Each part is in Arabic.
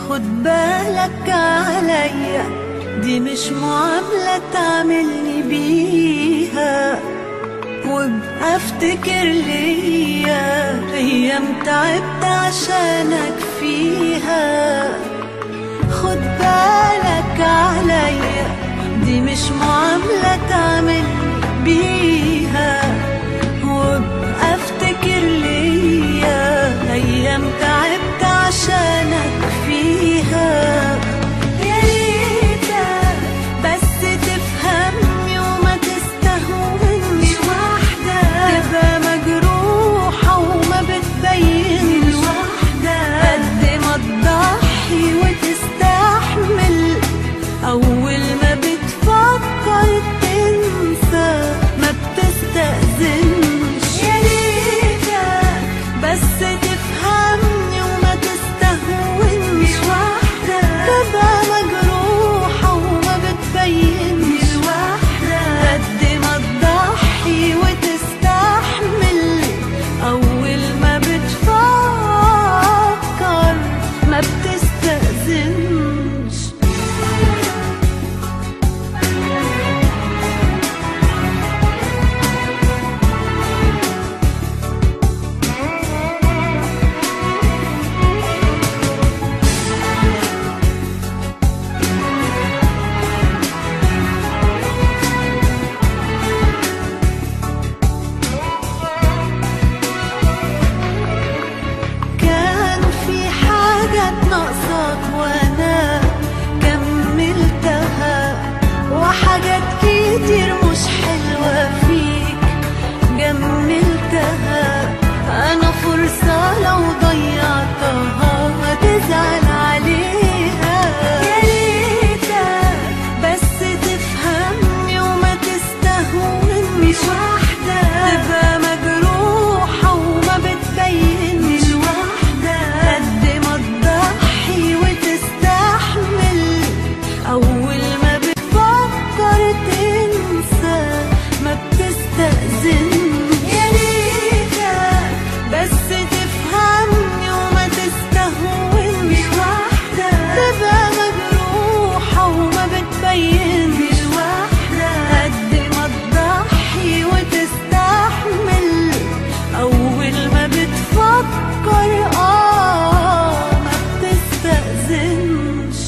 خد بالك عليا، دي مش معاملة تعملني بيها، وابقى افتكر ليا ايام تعبت عشانك فيها. خد بالك عليا، دي مش معاملة تعملني بيها، وابقى افتكر ليا ايام تعبت عشانك فيها. يا ريتك بس تفهمني وما تستهونش واحدة، تبقى مجروحة وما بتبينش واحدة، قد ما تضحي وتستحمل أول ما بتفكر تنسى ما بتستأذنش. يا ريتك بس تفهمني وما تستهونش واحدة، تبقى مجروحة وما بتبينش واحدة، قد ما تضحي وتستحمل أول ما بتفكر ما بتستأذنش. كان في حاجات ناقصاك وانا كملتها، وحاجات كتير مش حلوة فيك جملتها. انا فرصة لو ضيعتها هتزعل عليها. يا ريتك بس تفهمني وما تستهونش واحدة، تبقى مجروحة وما بتبينش واحدة، قد ما تضحي وتستحمل أول ما بتفكر تنسى ما بتستأذنش. يا ريتك بس تفهمني وما تستهونش واحدة، تبقى مجروحة وما بتبينش واحدة، قد ما تضحي وتستحمل أول ما بتفكر ما بتستأذنش.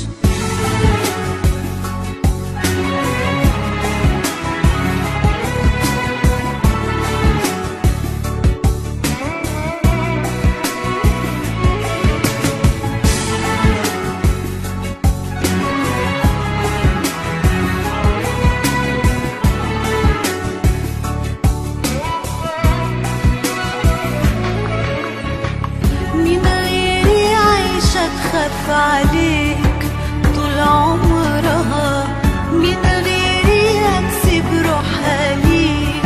مين غيري عايشة تخاف عليك طول عمرها، مين غيري هتسيب روحها ليك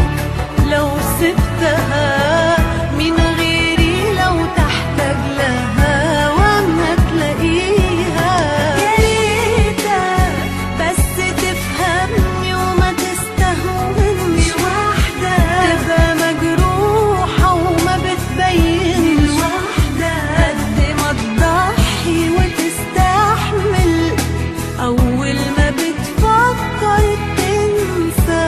لو سبتها، مين غيري لو تحتاج لها وما تلاقيها. يا ريتك بس تفهمني وما تستهونش واحدة، تبقى مجروحة وما بتبينش واحدة، قد ما تضحي وتستحمل أول ما بتفكر تنسى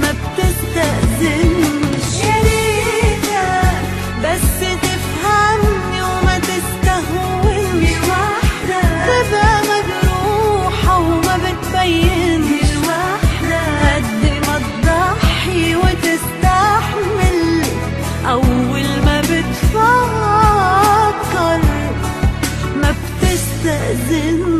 ما بتستأذنش. يا ريتك بس تفهمني وما تستهونش واحدة، تبقى مجروحة وما بتبينش واحدة، قد ما تضحي وتستحمل أول ما بتفكر ما بتستأذنش.